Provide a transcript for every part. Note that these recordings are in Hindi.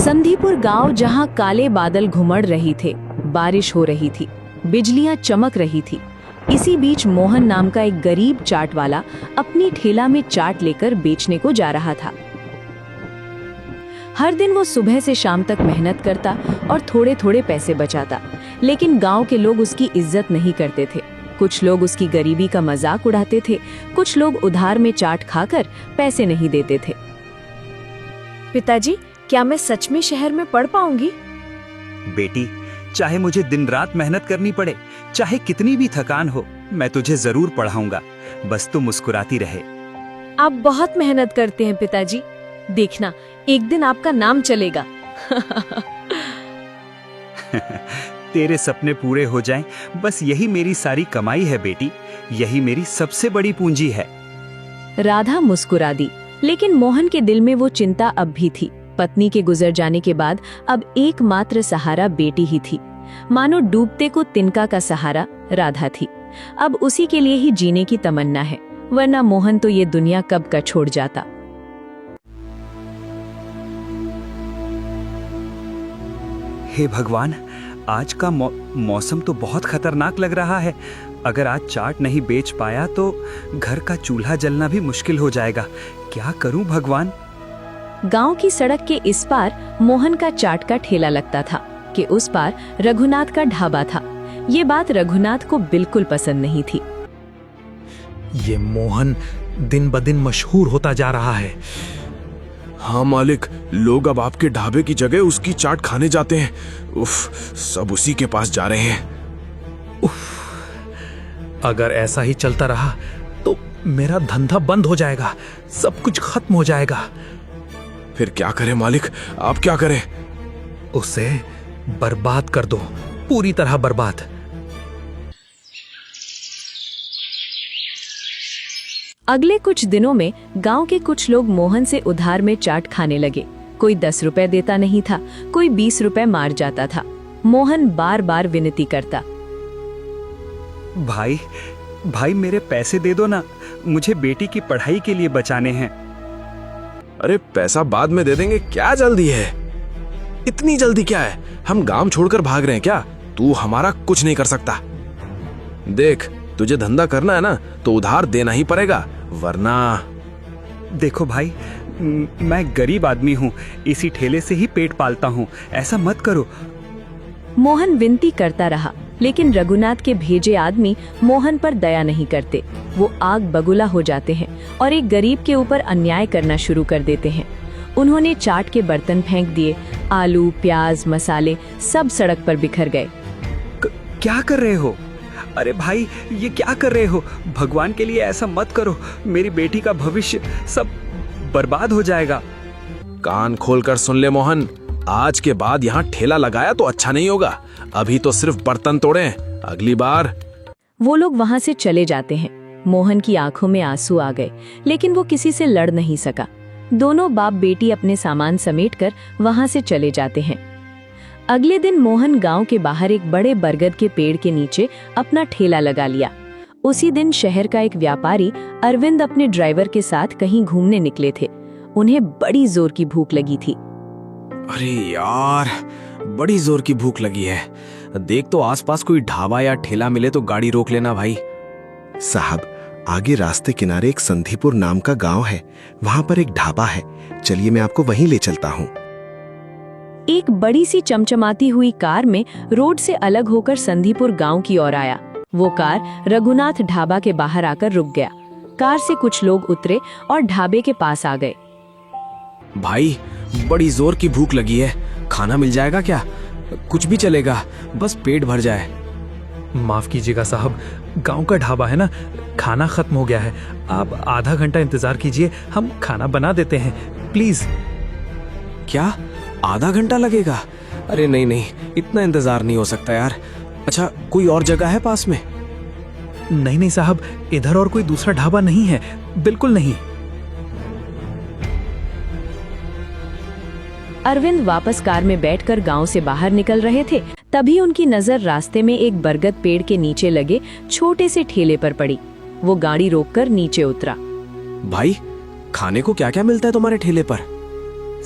संधीपुर गांव, जहां काले बादल घुमड़ रही थे, बारिश हो रही थी, बिजलियां चमक रही थी। इसी बीच मोहन नाम का एक गरीब चाट वाला अपनी ठेला में चाट लेकर बेचने को जा रहा था। हर दिन वो सुबह से शाम तक मेहनत करता और थोड़े थोड़े पैसे बचाता, लेकिन गांव के लोग उसकी इज्जत नहीं करते थे। कुछ लोग उसकी गरीबी का मजाक उड़ाते थे, कुछ लोग उधार में चाट खाकर पैसे नहीं देते थे। पिताजी, क्या मैं सच में शहर में पढ़ पाऊंगी? बेटी, चाहे मुझे दिन रात मेहनत करनी पड़े, चाहे कितनी भी थकान हो, मैं तुझे जरूर पढ़ाऊंगा। बस तू मुस्कुराती रहे। आप बहुत मेहनत करते हैं पिताजी। देखना, एक दिन आपका नाम चलेगा। तेरे सपने पूरे हो जाएं, बस यही मेरी सारी कमाई है बेटी। यही मेरी सबसे बड़ी पूंजी है। राधा मुस्कुरा दी, लेकिन मोहन के दिल में वो चिंता अब भी थी। पत्नी के गुजर जाने के बाद अब एकमात्र सहारा बेटी ही थी। मानो डूबते को तिनका का सहारा राधा थी। अब उसी के लिए ही जीने की तमन्ना है, वरना मोहन तो ये दुनिया कब का छोड़ जाता। हे भगवान, आज का मौसम तो बहुत खतरनाक लग रहा है। अगर आज चाट नहीं बेच पाया तो घर का चूल्हा जलना भी मुश्किल हो जाएगा। क्या करूं भगवान? गांव की सड़क के इस पार मोहन का चाट का ठेला लगता था कि उस पार रघुनाथ का ढाबा था। ये बात रघुनाथ को बिल्कुल पसंद नहीं थी। ये मोहन दिन ब दिन मशहूर होता जा रहा है। हाँ मालिक, लोग अब आपके ढाबे की जगह उसकी चाट खाने जाते हैं। उफ, सब उसी के पास जा रहे हैं। उफ, अगर ऐसा ही चलता रहा तो मेरा धंधा बंद हो जाएगा, सब कुछ खत्म हो जाएगा। फिर क्या करें मालिक, आप क्या करें? उसे बर्बाद कर दो, पूरी तरह बर्बाद। अगले कुछ दिनों में गांव के कुछ लोग मोहन से उधार में चाट खाने लगे। कोई 10 रुपए देता नहीं था, कोई 20 रुपए मार जाता था। मोहन बार बार विनती करता, भाई मेरे पैसे दे दो ना, मुझे बेटी की पढ़ाई के लिए बचाने हैं। अरे पैसा बाद में दे देंगे, क्या जल्दी है? इतनी जल्दी क्या है? हम गांव छोड़कर भाग रहे हैं क्या? तू हमारा कुछ नहीं कर सकता। देख, तुझे धंधा करना है ना तो उधार देना ही पड़ेगा, वरना। देखो भाई, मैं गरीब आदमी हूँ, इसी ठेले से ही पेट पालता हूँ, ऐसा मत करो। मोहन विनती करता रहा, लेकिन रघुनाथ के भेजे आदमी मोहन पर दया नहीं करते। वो आग बगुला हो जाते हैं और एक गरीब के ऊपर अन्याय करना शुरू कर देते हैं। उन्होंने चाट के बर्तन फेंक दिए, आलू, प्याज, मसाले सब सड़क पर बिखर गए। क्या कर रहे हो? अरे भाई, ये क्या कर रहे हो? भगवान के लिए ऐसा मत करो, मेरी बेटी का भविष्य सब बर्बाद हो जाएगा। कान खोलकर सुन ले मोहन, आज के बाद यहाँ ठेला लगाया तो अच्छा नहीं होगा। अभी तो सिर्फ बर्तन तोड़े, अगली बार। वो लोग वहां से चले जाते हैं। मोहन की आंखों में आंसू आ गए, लेकिन वो किसी से लड़ नहीं सका। दोनों बाप बेटी अपने सामान समेटकर वहां से चले जाते हैं। अगले दिन मोहन गांव के बाहर एक बड़े बरगद के पेड़ के नीचे अपना ठेला लगा लिया। उसी दिन शहर का एक व्यापारी अरविंद अपने ड्राइवर के साथ कहीं घूमने निकले थे। उन्हें बड़ी जोर की भूख लगी थी। अरे यार, बड़ी जोर की भूख लगी है। देख तो आसपास कोई ढाबा या ठेला मिले तो गाड़ी रोक लेना भाई। साहब, आगे रास्ते किनारे एक संधीपुर नाम का गांव है, वहां पर एक ढाबा है, चलिए मैं आपको वहीं ले चलता हूँ। एक बड़ी सी चमचमाती हुई कार में रोड से अलग होकर संधीपुर गांव की ओर आया। वो कार रघुनाथ ढाबा के बाहर आकर रुक गया। कार से कुछ लोग उतरे और ढाबे के पास आ गए। भाई, बड़ी जोर की भूख लगी है, खाना मिल जाएगा क्या? कुछ भी चलेगा, बस पेट भर जाए। माफ कीजिएगा साहब, गांव का ढाबा है ना, खाना खत्म हो गया है। आप आधा घंटा इंतजार कीजिए, हम खाना बना देते हैं, प्लीज। क्या आधा घंटा लगेगा? अरे नहीं नहीं, इतना इंतजार नहीं हो सकता यार। अच्छा, कोई और जगह है पास में? नहीं नहीं साहब, इधर और कोई दूसरा ढाबा नहीं है, बिल्कुल नहीं। अरविंद वापस कार में बैठकर गांव से बाहर निकल रहे थे, तभी उनकी नजर रास्ते में एक बरगद पेड़ के नीचे लगे छोटे से ठेले पर पड़ी। वो गाड़ी रोककर नीचे उतरा। भाई, खाने को क्या क्या मिलता है तुम्हारे ठेले पर?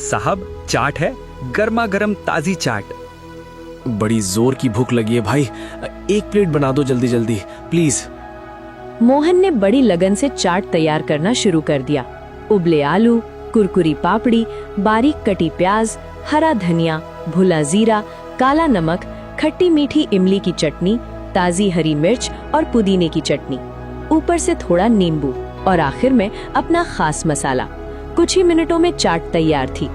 साहब, चाट है, गर्मा गर्म ताजी चाट। बड़ी जोर की भूख लगी है भाई, एक प्लेट बना दो जल्दी जल्दी प्लीज। मोहन ने बड़ी लगन से चाट तैयार करना शुरू कर दिया। उबले आलू, कुरकुरी पापड़ी, बारीक कटी प्याज, हरा धनिया, भुना जीरा, काला नमक, खट्टी मीठी इमली की चटनी, ताजी हरी मिर्च और पुदीने की चटनी, ऊपर से थोड़ा नींबू और आखिर में अपना खास मसाला। कुछ ही मिनटों में चाट तैयार थी।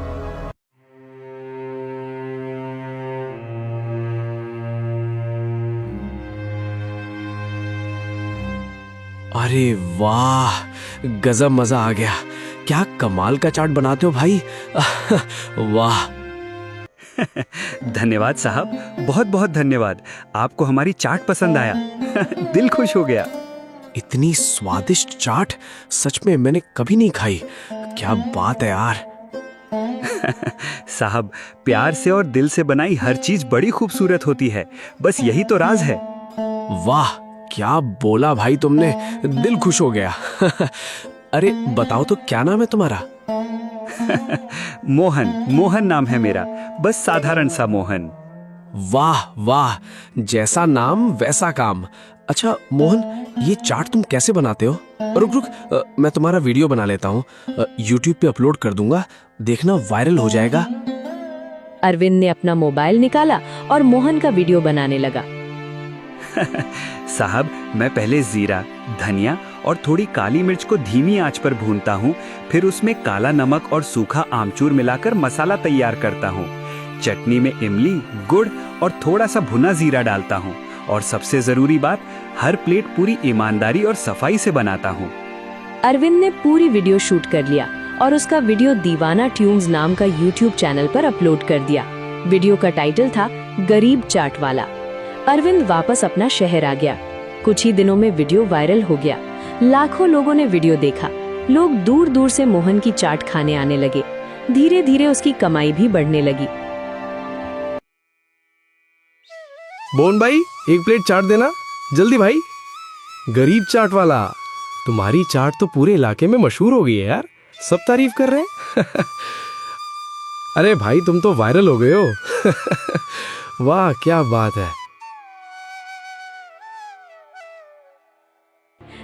अरे वाह, गजब मजा आ गया। क्या कमाल का चाट बनाते हो भाई। वाह। धन्यवाद साहब, बहुत बहुत धन्यवाद। आपको हमारी चाट पसंद आया। दिल खुश हो गया। इतनी स्वादिष्ट चाट सच में मैंने कभी नहीं खाई। क्या बात है यार। साहब, प्यार से और दिल से बनाई हर चीज बड़ी खूबसूरत होती है। बस यही तो राज है। वाह, क्या बोला भाई तुमने, दिल खुश हो गया। अरे बताओ तो क्या नाम है तुम्हारा? मोहन, मोहन नाम है मेरा, बस साधारण सा मोहन। वाह वाह, जैसा नाम वैसा काम। अच्छा मोहन, ये चाट तुम कैसे बनाते हो? रुक रुक, मैं तुम्हारा वीडियो बना लेता हूँ, YouTube पे अपलोड कर दूंगा, देखना वायरल हो जाएगा। अरविंद ने अपना मोबाइल निकाला और मोहन का वीडियो बनाने लगा। साहब, मैं पहले जीरा, धनिया और थोड़ी काली मिर्च को धीमी आंच पर भूनता हूँ, फिर उसमें काला नमक और सूखा आमचूर मिलाकर मसाला तैयार करता हूँ। चटनी में इमली, गुड़ और थोड़ा सा भुना जीरा डालता हूँ। और सबसे जरूरी बात, हर प्लेट पूरी ईमानदारी और सफाई से बनाता हूँ। अरविंद ने पूरी वीडियो शूट कर लिया और उसका वीडियो दीवाना ट्यून्स नाम का YouTube चैनल पर अपलोड कर दिया। वीडियो का टाइटल था गरीब चाट वाला। अरविंद वापस अपना शहर आ गया। कुछ ही दिनों में वीडियो वायरल हो गया। लाखों लोगों ने वीडियो देखा। लोग दूर दूर से मोहन की चाट खाने आने लगे। धीरे धीरे उसकी कमाई भी बढ़ने लगी। बोन भाई, एक प्लेट चाट देना जल्दी भाई। गरीब चाट वाला, तुम्हारी चाट तो पूरे इलाके में मशहूर हो गई है यार, सब तारीफ कर रहे हैं। अरे भाई, तुम तो वायरल हो गए हो। वाह, क्या बात है।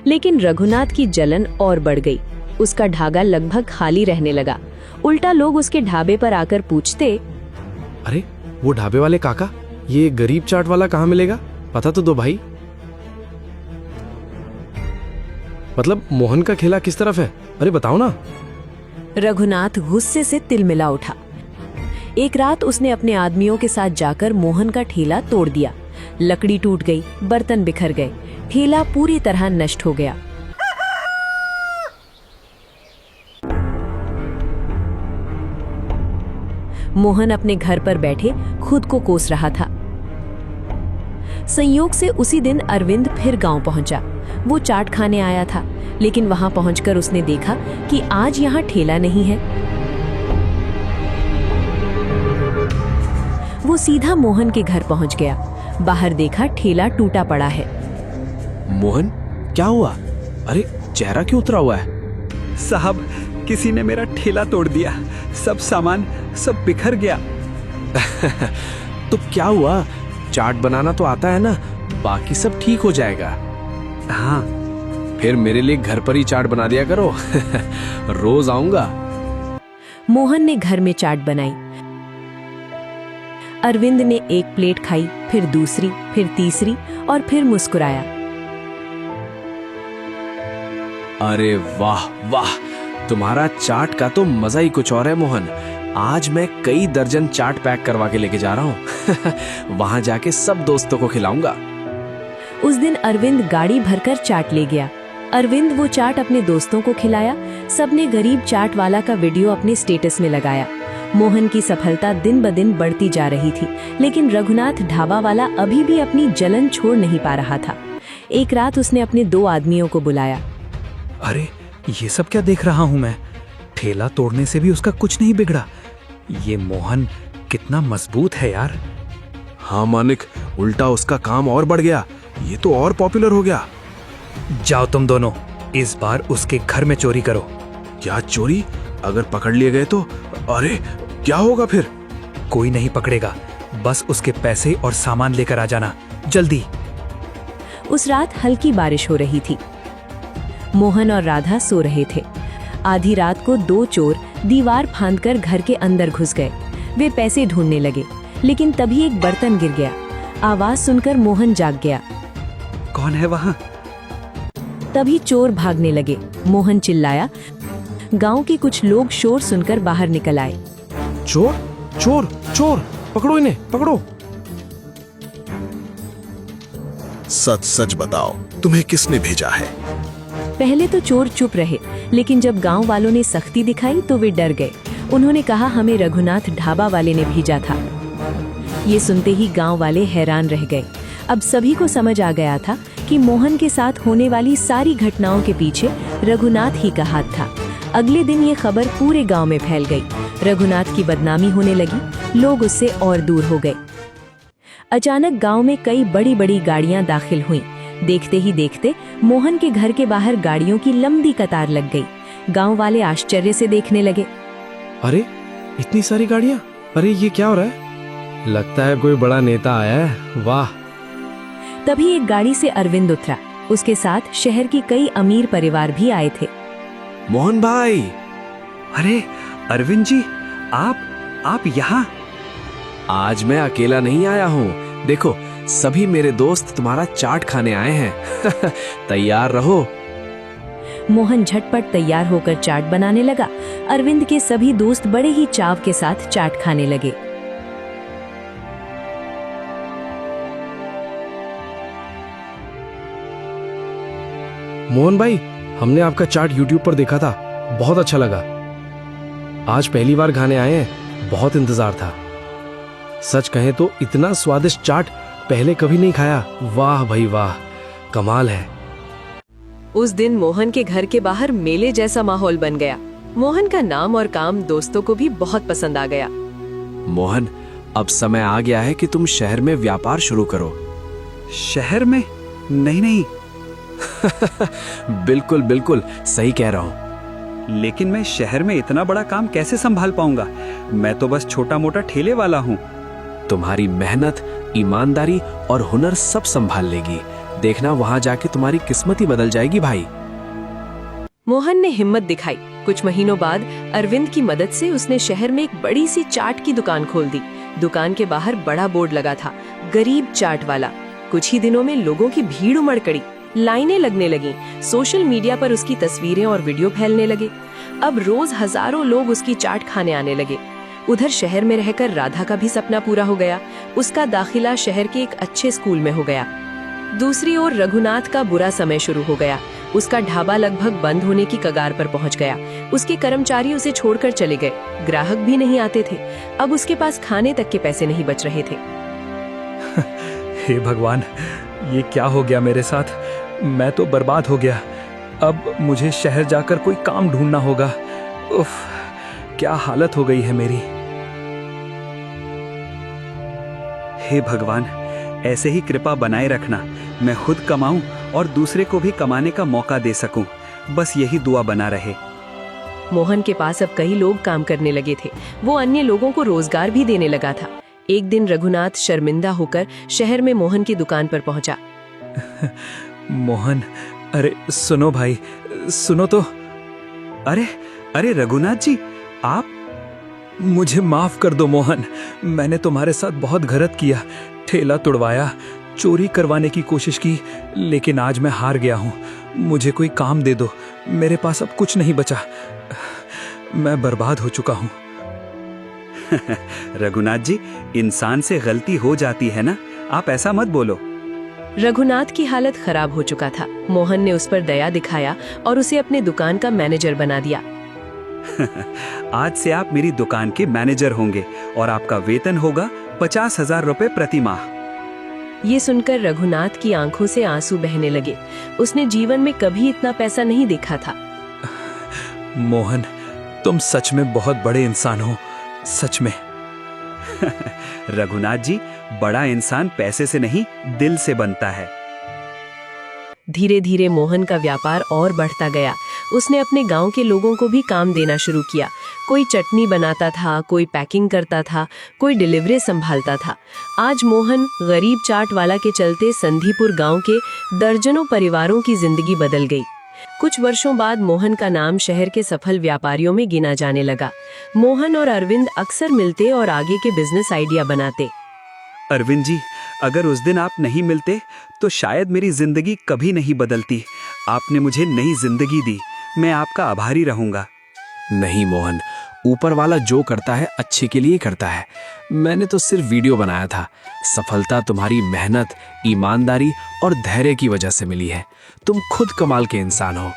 लेकिन रघुनाथ की जलन और बढ़ गई। उसका ढाबा लगभग खाली रहने लगा। उल्टा लोग उसके ढाबे पर आकर पूछते, अरे वो ढाबे वाले काका, ये गरीब चाट वाला कहाँ मिलेगा, पता तो दो भाई। मतलब मोहन का ठेला किस तरफ है, अरे बताओ ना। रघुनाथ गुस्से से तिलमिला उठा। एक रात उसने अपने आदमियों के साथ जाकर मोहन का ठेला तोड़ दिया। लकड़ी टूट गई, बर्तन बिखर गए, ठेला पूरी तरह नष्ट हो गया। मोहन अपने घर पर बैठे खुद को कोस रहा था। संयोग से उसी दिन अरविंद फिर गांव पहुंचा। वो चाट खाने आया था, लेकिन वहां पहुंचकर उसने देखा कि आज यहां ठेला नहीं है। वो सीधा मोहन के घर पहुंच गया। बाहर देखा ठेला टूटा पड़ा है। मोहन, क्या हुआ? अरे चेहरा क्यों उतरा हुआ है? साहब, किसी ने मेरा ठेला तोड़ दिया। सब सामान सब बिखर गया। तो क्या हुआ? चाट बनाना तो आता है ना, बाकी सब ठीक हो जाएगा। हाँ। फिर मेरे लिए घर पर ही चाट बना दिया करो। रोज आऊंगा। मोहन ने घर में चाट बनाई। अरविंद ने एक प्लेट खाई, फिर दूसरी, फिर तीसरी और फिर मुस्कुराया। अरे वाह वाह, तुम्हारा चाट का तो मजा ही कुछ और है मोहन। आज मैं कई दर्जन चाट पैक करवा के लेके जा रहा हूँ। वहां जाके सब दोस्तों को खिलाऊंगा। उस दिन अरविंद गाड़ी भरकर चाट ले गया। अरविंद वो चाट अपने दोस्तों को खिलाया। सबने गरीब चाट वाला का वीडियो अपने स्टेटस में लगाया। मोहन की सफलता दिन ब दिन बढ़ती जा रही थी, लेकिन रघुनाथ ढाबा वाला अभी भी अपनी जलन छोड़ नहीं पा रहा था। एक रात उसने अपने 2 आदमियों को बुलाया। अरे ये सब क्या देख रहा हूं मैं? ठेला तोड़ने से भी उसका कुछ नहीं बिगड़ा। ये मोहन कितना मजबूत है यार। हाँ मानिक, उल्टा उसका काम और बढ़ गया। ये तो और पॉपुलर हो गया। जाओ तुम दोनों, इस बार उसके घर में चोरी करो। क्या चोरी? अगर पकड़ लिए गए तो? अरे क्या होगा फिर? कोई नहीं पकड़ेगा, बस उसके पैसे और सामान लेकर आ जाना, जल्दी। उस रात हल्की बारिश हो रही थी। मोहन और राधा सो रहे थे। आधी रात को दो चोर दीवार फांदकर घर के अंदर घुस गए। वे पैसे ढूंढने लगे, लेकिन तभी एक बर्तन गिर गया। आवाज सुनकर मोहन जाग गया। कौन है वहाँ? तभी चोर भागने लगे। मोहन चिल्लाया। गांव के कुछ लोग शोर सुनकर बाहर निकल आए। चोर चोर चोर, पकड़ो इन्हें, पकड़ो। सच सच बताओ, तुम्हें किसने भेजा है? पहले तो चोर चुप रहे, लेकिन जब गांव वालों ने सख्ती दिखाई तो वे डर गए। उन्होंने कहा, हमें रघुनाथ ढाबा वाले ने भेजा था। ये सुनते ही गांव वाले हैरान रह गए। अब सभी को समझ आ गया था कि मोहन के साथ होने वाली सारी घटनाओं के पीछे रघुनाथ ही का हाथ था। अगले दिन ये खबर पूरे गांव में फैल गई। रघुनाथ की बदनामी होने लगी, लोग उससे और दूर हो गए। अचानक गांव में कई बड़ी बड़ी गाड़ियां दाखिल हुईं। देखते ही देखते मोहन के घर के बाहर गाड़ियों की लंबी कतार लग गई। गांव वाले आश्चर्य से देखने लगे। अरे इतनी सारी गाड़ियां, अरे ये क्या हो रहा है? लगता है कोई बड़ा नेता आया है। वाह। तभी एक गाड़ी से अरविंद उतरा। उसके साथ शहर की कई अमीर परिवार भी आए थे। मोहन भाई। अरे अरविंद जी, आप यहाँ? आज मैं अकेला नहीं आया हूँ, देखो सभी मेरे दोस्त तुम्हारा चाट खाने आए हैं। तैयार रहो। मोहन झटपट तैयार होकर चाट बनाने लगा। अरविंद के सभी दोस्त बड़े ही चाव के साथ चाट खाने लगे। मोहन भाई, हमने आपका चाट YouTube पर देखा था, बहुत अच्छा लगा। आज पहली बार खाने आए हैं, बहुत इंतजार था। सच कहें तो इतना स्वादिष्ट चाट पहले कभी नहीं खाया। वाह भाई वाह, कमाल है। उस दिन मोहन के घर के बाहर मेले जैसा माहौल बन गया। मोहन का नाम और काम दोस्तों को भी बहुत पसंद आ गया। मोहन, अब समय आ गया है कि तुम शहर में व्यापार शुरू करो। शहर में? नहीं। बिल्कुल बिल्कुल सही कह रहा हूँ। लेकिन मैं शहर में इतना बड़ा काम कैसे संभाल पाऊंगा? मैं तो बस छोटा मोटा ठेले वाला हूँ। तुम्हारी मेहनत, ईमानदारी और हुनर सब संभाल लेगी। देखना, वहाँ जाके तुम्हारी किस्मत ही बदल जाएगी भाई। मोहन ने हिम्मत दिखाई। कुछ महीनों बाद अरविंद की मदद से उसने शहर में एक बड़ी सी चाट की दुकान खोल दी। दुकान के बाहर बड़ा बोर्ड लगा था, गरीब चाट वाला। कुछ ही दिनों में लोगों की भीड़ उमड़ पड़ी, लाइनें लगने लगी। सोशल मीडिया पर उसकी तस्वीरें और वीडियो फैलने लगे। अब रोज हजारों लोग उसकी चाट खाने आने लगे। उधर शहर में रहकर राधा का भी सपना पूरा हो गया। उसका दाखिला शहर के एक अच्छे स्कूल में हो गया। दूसरी ओर रघुनाथ का बुरा समय शुरू हो गया। उसका ढाबा लगभग बंद होने की कगार पर पहुंच गया। उसके कर्मचारी उसे छोड़कर चले गए। ग्राहक भी नहीं आते थे। अब उसके पास खाने तक के पैसे नहीं बच रहे थे। हे भगवान, ये क्या हो गया मेरे साथ? मैं तो बर्बाद हो गया। अब मुझे शहर जाकर कोई काम ढूंढना होगा। उफ, क्या हालत हो गई है मेरी। हे भगवान, ऐसे ही कृपा बनाए रखना। मैं खुद कमाऊं और दूसरे को भी कमाने का मौका दे सकूं। बस यही दुआ बना रहे। मोहन के पास अब कई लोग काम करने लगे थे। वो अन्य लोगों को रोजगार भी देने लगा था। एक दिन रघुनाथ शर्मिंदा होकर शहर में मोहन की दुकान पर पहुंचा। मोहन, अरे सुनो भाई, सुनो तो। अरे रघुनाथ जी, आप? मुझे माफ कर दो मोहन, मैंने तुम्हारे साथ बहुत गलत किया। ठेला तुड़वाया, चोरी करवाने की कोशिश की, लेकिन आज मैं हार गया हूँ। मुझे कोई काम दे दो, मेरे पास अब कुछ नहीं बचा। मैं बर्बाद हो चुका हूँ। रघुनाथ जी, इंसान से गलती हो जाती है ना, आप ऐसा मत बोलो। रघुनाथ की हालत खराब हो चुका था। मोहन ने उस पर दया दिखाया और उसे अपने दुकान का मैनेजर बना दिया। आज से आप मेरी दुकान के मैनेजर होंगे और आपका वेतन होगा 50,000 रुपए प्रति माह। ये सुनकर रघुनाथ की आंखों से आंसू बहने लगे। उसने जीवन में कभी इतना पैसा नहीं देखा था। मोहन, तुम सच में बहुत बड़े इंसान हो, सच में। रघुनाथ जी, बड़ा इंसान पैसे से नहीं, दिल से बनता है। धीरे धीरे मोहन का व्यापार और बढ़ता गया। उसने अपने गांव के लोगों को भी काम देना शुरू किया। कोई चटनी बनाता था, कोई पैकिंग करता था, कोई डिलीवरी संभालता था। आज मोहन गरीब चाट वाला के चलते संधीपुर गांव के दर्जनों परिवारों की जिंदगी बदल गई। कुछ वर्षों बाद मोहन का नाम शहर के सफल व्यापारियों में गिना जाने लगा। मोहन और अरविंद अक्सर मिलते और आगे के बिजनेस आइडिया बनाते। अरविंद जी, अगर उस दिन आप नहीं मिलते तो शायद मेरी जिंदगी कभी नहीं बदलती। आपने मुझे नई जिंदगी दी, मैं आपका आभारी रहूंगा। नहीं मोहन, ऊपर वाला जो करता है अच्छे के लिए करता है। मैंने तो सिर्फ वीडियो बनाया था। सफलता तुम्हारी मेहनत, ईमानदारी और धैर्य की वजह से मिली है। तुम खुद कमाल के इंसान हो।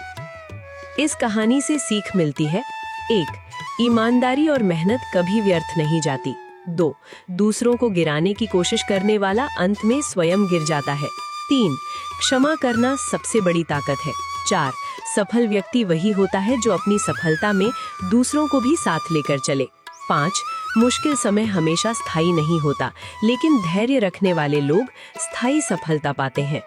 इस कहानी से सीख मिलती है। 1. ईमानदारी और मेहनत कभी व्यर्थ नहीं जाती। 2. दूसरों को गिराने की कोशिश करने वाला अंत में स्वयं गिर जाता है। 3. क्षमा करना सबसे बड़ी ताकत है। 4. सफल व्यक्ति वही होता है जो अपनी सफलता में दूसरों को भी साथ लेकर चले। 5. मुश्किल समय हमेशा स्थायी नहीं होता, लेकिन धैर्य रखने वाले लोग स्थायी सफलता पाते हैं।